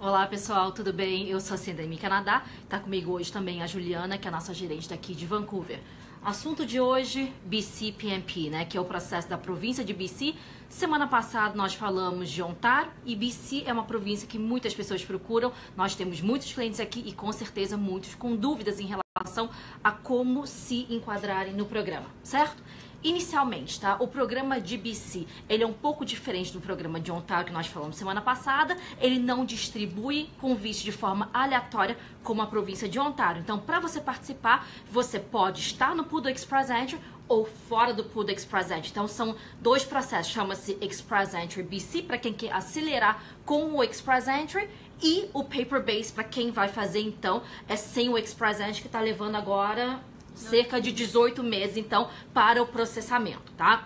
Olá pessoal, tudo bem? Eu sou a Sandra Canadá, tá comigo hoje também a Juliana, que é a nossa gerente daqui de Vancouver. Assunto de hoje, BC PNP, né, que é o processo da província de BC. Semana passada nós falamos de Ontário e BC é uma província que muitas pessoas procuram. Nós temos muitos clientes aqui e com certeza muitos com dúvidas em relação a como se enquadrarem no programa, certo? Inicialmente, tá? O programa de BC, ele é um pouco diferente do programa de Ontário que nós falamos semana passada. Ele não distribui convite de forma aleatória como a província de Ontário. Então, para você participar, você pode estar no pool do Express Entry ou fora do pool do Express Entry. Então, são dois processos. Chama-se Express Entry BC para quem quer acelerar com o Express Entry e o Paper Base para quem vai fazer, então, sem o Express Entry que está levando agora cerca de 18 meses, então, para o processamento, tá?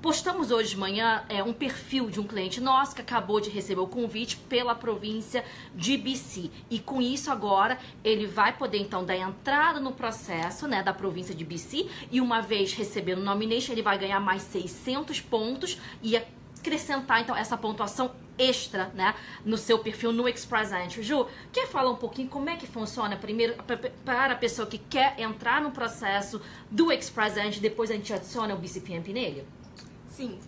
Postamos hoje de manhã um perfil de um cliente nosso que acabou de receber o convite pela província de BC. E com isso agora ele vai poder então dar entrada no processo, né, da província de BC, e uma vez recebendo o nomination ele vai ganhar mais 600 pontos e acrescentar então essa pontuação extra, né, no seu perfil no Express Entry. Ju, quer falar um pouquinho como é que funciona primeiro para a pessoa que quer entrar no processo do Express Entry, depois a gente adiciona o BCPNP nele? Sim,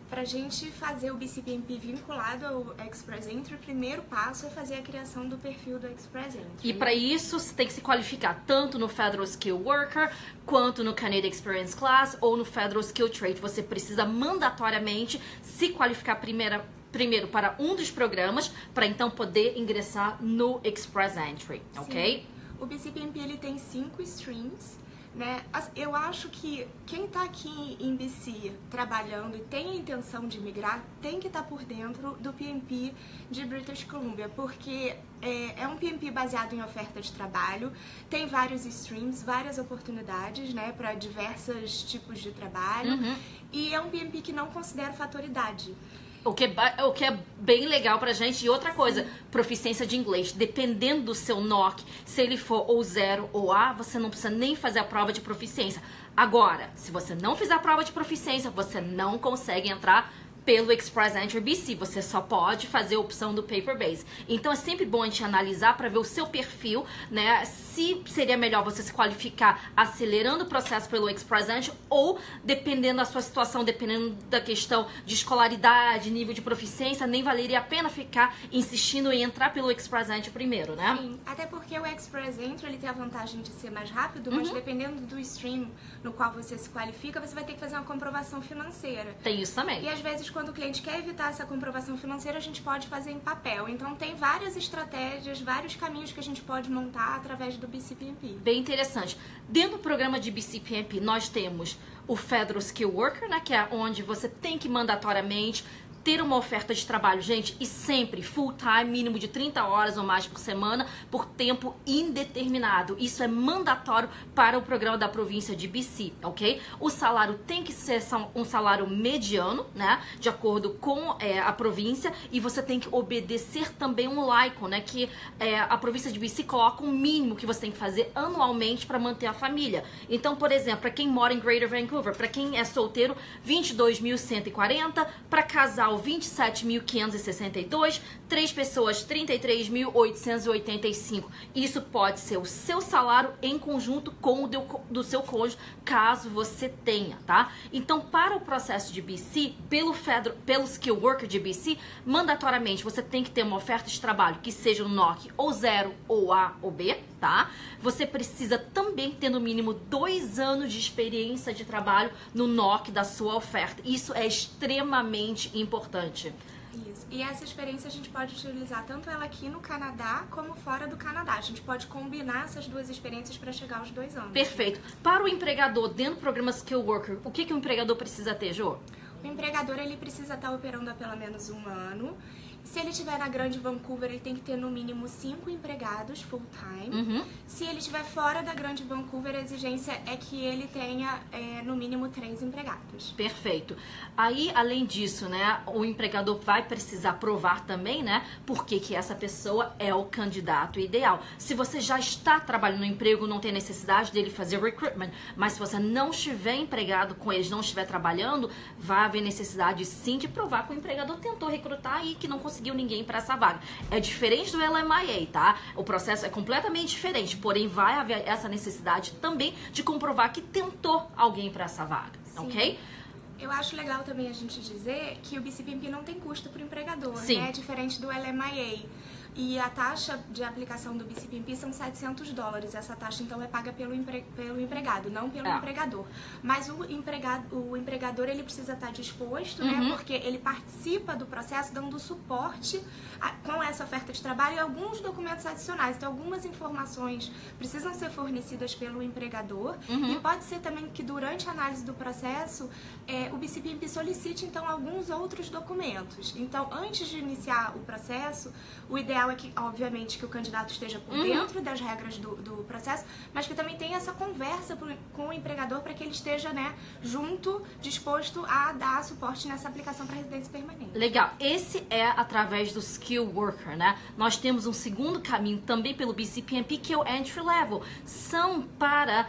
para a gente fazer o BCPNP vinculado ao Express Entry, o primeiro passo é fazer a criação do perfil do Express Entry. E para isso, você tem que se qualificar tanto no Federal Skill Worker, quanto no Canadian Experience Class ou no Federal Skill Trade. Você precisa mandatoriamente se qualificar primeiro para um dos programas, para então poder ingressar no Express Entry, ok? O BCPNP ele tem 5 streams, né? Eu acho que quem está aqui em BC trabalhando e tem a intenção de migrar tem que estar por dentro do PNP de British Columbia, porque é um PNP baseado em oferta de trabalho, tem vários streams, várias oportunidades, né, para diversos tipos de trabalho, e é um PNP que não considera fatoridade. O que é bem legal pra gente. E outra coisa, proficiência de inglês. Dependendo do seu NOC, se ele for ou 0 ou A, você não precisa nem fazer a prova de proficiência. Agora, se você não fizer a prova de proficiência, você não consegue entrar pelo Express Entry BC, você só pode fazer a opção do Paper Base. Então é sempre bom a gente analisar para ver o seu perfil, né? Se seria melhor você se qualificar acelerando o processo pelo Express Entry ou, dependendo da sua situação, dependendo da questão de escolaridade, nível de proficiência, nem valeria a pena ficar insistindo em entrar pelo Express Entry primeiro, né? Sim, até porque o Express Entry ele tem a vantagem de ser mais rápido, mas dependendo do stream no qual você se qualifica, você vai ter que fazer uma comprovação financeira. Tem isso também. E às vezes quando o cliente quer evitar essa comprovação financeira, a gente pode fazer em papel. Então tem várias estratégias, vários caminhos que a gente pode montar através do BCPNP. Bem interessante. Dentro do programa de BCPNP, nós temos o Federal Skill Worker, né, que é onde você tem que mandatoriamente ter uma oferta de trabalho, gente, e sempre full time, mínimo de 30 horas ou mais por semana, por tempo indeterminado. Isso é mandatório para o programa da província de BC, ok? O salário tem que ser um salário mediano, né, de acordo com a província, e você tem que obedecer também um LICON, né, que a província de BC coloca um mínimo que você tem que fazer anualmente para manter a família. Então, por exemplo, para quem mora em Greater Vancouver, para quem é solteiro, 22.140, para casal 27.562, 3 pessoas 33.885. Isso pode ser o seu salário em conjunto com o do seu cônjuge, caso você tenha, tá? Então, para o processo de BC, pelo Skill Worker de BC, mandatoriamente você tem que ter uma oferta de trabalho que seja no NOC ou 0 ou A ou B, tá? Você precisa também ter no mínimo 2 anos de experiência de trabalho no NOC da sua oferta. Isso é extremamente importante. Isso. E essa experiência a gente pode utilizar tanto ela aqui no Canadá como fora do Canadá. A gente pode combinar essas duas experiências para chegar aos 2 anos. Perfeito. Para o empregador, dentro do programa Skill Worker, o que o empregador precisa ter, Jô? O empregador ele precisa estar operando há pelo menos 1 ano. Se ele estiver na Grande Vancouver, ele tem que ter no mínimo 5 empregados full time. Se ele estiver fora da Grande Vancouver, a exigência é que ele tenha no mínimo 3 empregados. Perfeito. Aí, além disso, né, o empregador vai precisar provar também, né, por que essa pessoa é o candidato ideal. Se você já está trabalhando no emprego, não tem necessidade dele fazer recruitment, mas se você não estiver empregado com eles, não estiver trabalhando, vai haver necessidade sim de provar que o empregador tentou recrutar e que não conseguiu conseguiu ninguém para essa vaga. É diferente do LMIA, tá? O processo é completamente diferente, porém vai haver essa necessidade também de comprovar que tentou alguém para essa vaga, ok? Eu acho legal também a gente dizer que o BCPMP não tem custo para o empregador, Sim. né? Diferente do LMIA. E a taxa de aplicação do BCPMP são $700. Essa taxa, então, é paga pelo empregado, não pelo empregador. Mas o empregador, ele precisa estar disposto, né? Porque ele participa do processo dando suporte com essa oferta de trabalho e alguns documentos adicionais. Então, algumas informações precisam ser fornecidas pelo empregador. E pode ser também que, durante a análise do processo, o BCPMP solicite, então, alguns outros documentos. Então, antes de iniciar o processo, o ideal é que, obviamente, que o candidato esteja por dentro das regras do processo, mas que também tenha essa conversa com o empregador para que ele esteja, né, junto, disposto a dar suporte nessa aplicação para residência permanente. Legal. Esse é através do Skill Worker, né? Nós temos um segundo caminho também pelo BCPMP, que é o Entry Level. São para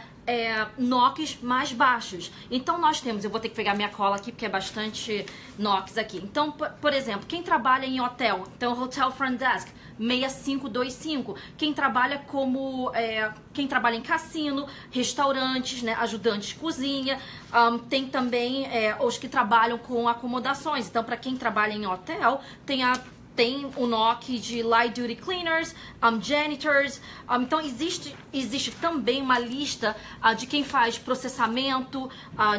NOCs mais baixos. Então nós temos, eu vou ter que pegar minha cola aqui porque é bastante NOCs aqui. Então, por exemplo, quem trabalha em hotel, então Hotel Front Desk 6525, quem trabalha quem trabalha em cassino, restaurantes, né, ajudantes de cozinha, tem também os que trabalham com acomodações. Então, para quem trabalha em hotel, tem o NOC de Light Duty Cleaners, Janitors. Então, existe também uma lista de quem faz processamento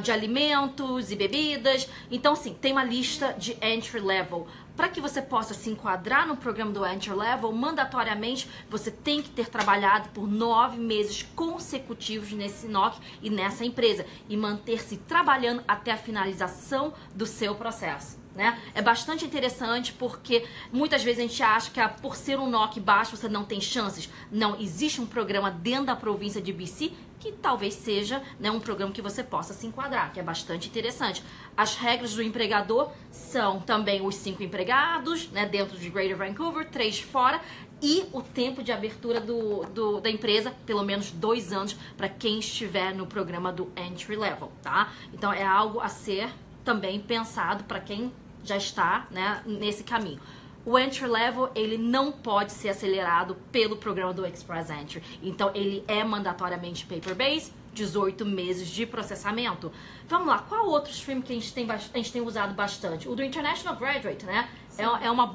de alimentos e bebidas. Então, sim, tem uma lista de Entry Level. Para que você possa se enquadrar no programa do Entry Level, mandatoriamente, você tem que ter trabalhado por 9 meses consecutivos nesse NOC e nessa empresa. E manter-se trabalhando até a finalização do seu processo. Né? É bastante interessante porque muitas vezes a gente acha que por ser um NOC baixo você não tem chances. Não, existe um programa dentro da província de BC que talvez seja, né, um programa que você possa se enquadrar, que é bastante interessante. As regras do empregador são também os 5 empregados, né, dentro de Greater Vancouver, 3 fora, e o tempo de abertura da empresa, pelo menos 2 anos, para quem estiver no programa do Entry Level, tá? Então é algo a ser também pensado para quem já está, né, nesse caminho. O Entry Level, ele não pode ser acelerado pelo programa do Express Entry. Então, ele é mandatoriamente paper-based, 18 meses de processamento. Vamos lá, qual outro stream que a gente tem usado bastante? O do International Graduate, né? É uma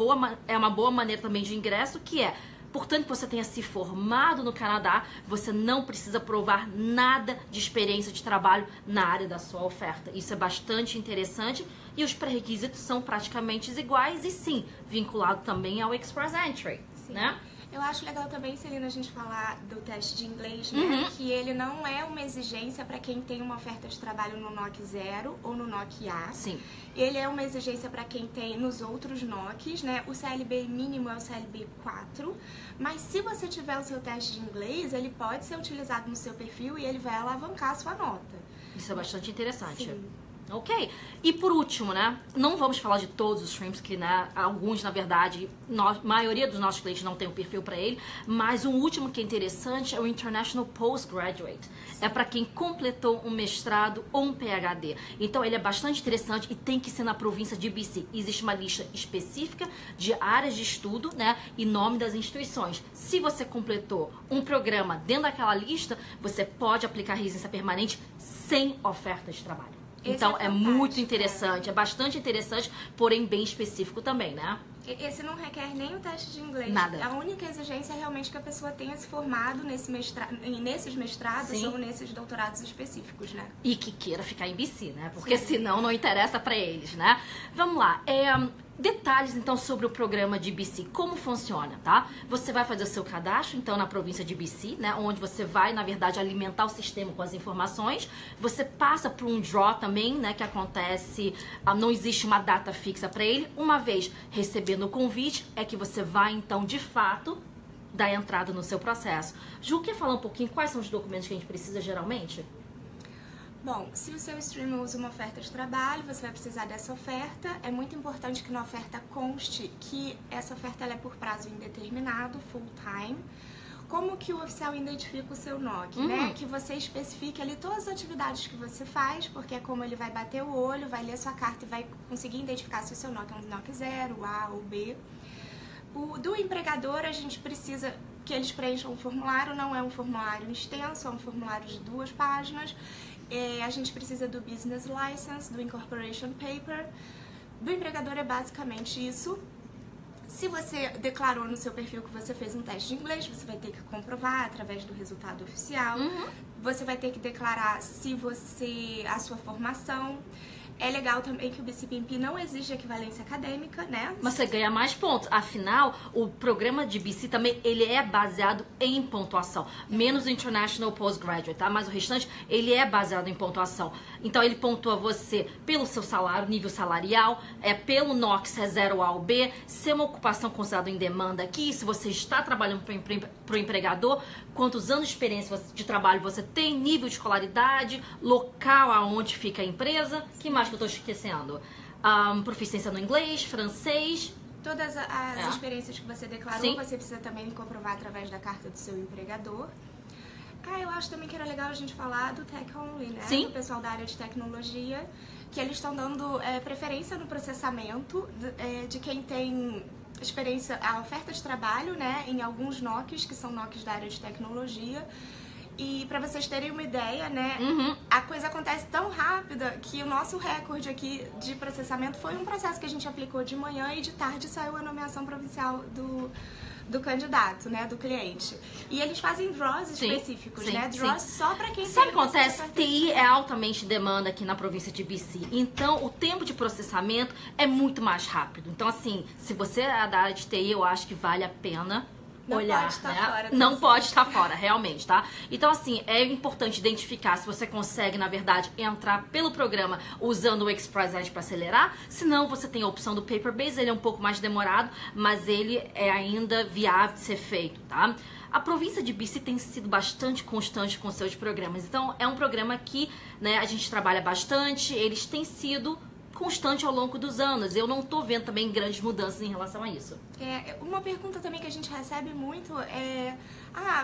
boa maneira também de ingresso, que é... Portanto, que você tenha se formado no Canadá, você não precisa provar nada de experiência de trabalho na área da sua oferta. Isso é bastante interessante e os pré-requisitos são praticamente iguais e sim, vinculado também ao Express Entry, né? Eu acho legal também, Celina, a gente falar do teste de inglês, né? Que ele não é uma exigência para quem tem uma oferta de trabalho no NOC 0 ou no NOC A. Sim. Ele é uma exigência para quem tem nos outros NOCs, né? O CLB mínimo é o CLB 4, mas se você tiver o seu teste de inglês, ele pode ser utilizado no seu perfil e ele vai alavancar a sua nota. Isso é bastante interessante. Sim. Ok? E por último, né? Não vamos falar de todos os streams, que, né, alguns, na verdade, a maioria dos nossos clientes não tem um perfil para ele, mas um último que é interessante é o International Postgraduate. É para quem completou um mestrado ou um PhD. Então, ele é bastante interessante e tem que ser na província de BC. Existe uma lista específica de áreas de estudo, né, e nome das instituições. Se você completou um programa dentro daquela lista, você pode aplicar residência permanente sem oferta de trabalho. Então, é muito interessante, é bastante interessante, porém bem específico também, né? Esse não requer nem o teste de inglês. Nada. A única exigência é realmente que a pessoa tenha se formado nesses mestrados Sim. ou nesses doutorados específicos, né? E que queira ficar em BC, né? Porque senão não interessa pra eles, né? Vamos lá. Detalhes, então, sobre o programa de BC. Como funciona, tá? Você vai fazer o seu cadastro, então, na província de BC, né? Onde você vai, na verdade, alimentar o sistema com as informações. Você passa por um draw também, né? Que acontece... não existe uma data fixa para ele. Uma vez recebendo o convite, é que você vai, então, de fato, dar entrada no seu processo. Ju, quer falar um pouquinho quais são os documentos que a gente precisa, geralmente? Bom, se o seu streamer usa uma oferta de trabalho, você vai precisar dessa oferta. É muito importante que na oferta conste que essa oferta ela é por prazo indeterminado, full time. Como que o oficial identifica o seu NOC, né? Que você especifique ali todas as atividades que você faz, porque é como ele vai bater o olho, vai ler sua carta e vai conseguir identificar se o seu NOC é um NOC 0, A ou B. Do empregador, a gente precisa que eles preencham um formulário, não é um formulário extenso, é um formulário de 2 páginas. A gente precisa do Business License, do Incorporation Paper. Do empregador é basicamente isso. Se você declarou no seu perfil que você fez um teste de inglês, você vai ter que comprovar através do resultado oficial. Você vai ter que declarar a sua formação. É legal também que o BC-PMP não exige equivalência acadêmica, né? Mas você ganha mais pontos. Afinal, o programa de BC também, ele é baseado em pontuação. Menos o International Postgraduate, tá? Mas o restante, ele é baseado em pontuação. Então, ele pontua você pelo seu salário, nível salarial, pelo NOCS, é 0 A ou B, se é uma ocupação considerada em demanda aqui, se você está trabalhando para o empregador, quantos anos de experiência de trabalho você tem, nível de escolaridade, local aonde fica a empresa, que mais que eu tô esquecendo? Proficiência no inglês, francês. Todas as experiências que você declarou, Sim. você precisa também comprovar através da carta do seu empregador. Eu acho também que era legal a gente falar do Tech Only, né? Sim. Do pessoal da área de tecnologia, que eles estão dando preferência no processamento de quem tem experiência, a oferta de trabalho, né? Em alguns NOCs, que são NOCs da área de tecnologia. E pra vocês terem uma ideia, né, a coisa acontece tão rápida que o nosso recorde aqui de processamento foi um processo que a gente aplicou de manhã e de tarde saiu a nomeação provincial do candidato, né, do cliente. E eles fazem draws específicos, né, draws só pra quem Sabe o tem que acontece? TI é altamente demanda aqui na província de BC. Então, o tempo de processamento é muito mais rápido. Então, assim, se você é da área de TI, eu acho que vale a pena olhar, pode estar né? fora, Não pode estar fora, realmente, tá? Então, assim, é importante identificar se você consegue, na verdade, entrar pelo programa usando o Express Edge para acelerar. Se não, você tem a opção do Paper Base, ele é um pouco mais demorado, mas ele é ainda viável de ser feito, tá? A província de BC tem sido bastante constante com seus programas. Então, é um programa que, né, a gente trabalha bastante, eles têm sido constante ao longo dos anos. Eu não tô vendo também grandes mudanças em relação a isso. Uma pergunta também que a gente recebe muito é: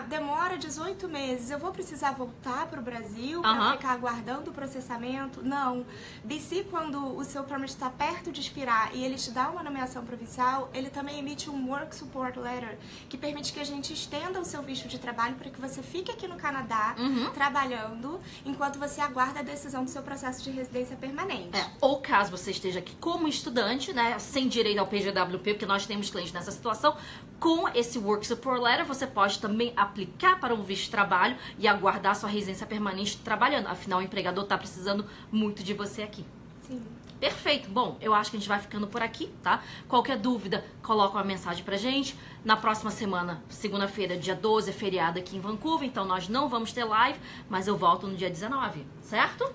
demora 18 meses, eu vou precisar voltar pro Brasil pra ficar aguardando o processamento? Não. BC, quando o seu permit está perto de expirar e ele te dá uma nomeação provincial, ele também emite um Work Support Letter, que permite que a gente estenda o seu visto de trabalho para que você fique aqui no Canadá trabalhando, enquanto você aguarda a decisão do seu processo de residência permanente. Ou caso você esteja aqui como estudante, né, sem direito ao PGWP, porque nós temos clientes nessa situação, com esse Work Support Letter você pode também aplicar para um visto de trabalho e aguardar sua residência permanente trabalhando. Afinal, o empregador está precisando muito de você aqui. Sim. Perfeito. Bom, eu acho que a gente vai ficando por aqui, tá? Qualquer dúvida, coloca uma mensagem pra gente. Na próxima semana, segunda-feira, dia 12, é feriado aqui em Vancouver, então nós não vamos ter live, mas eu volto no dia 19, certo?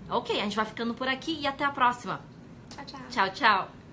Ok, a gente vai ficando por aqui e até a próxima. Tchau, tchau. Tchau, tchau.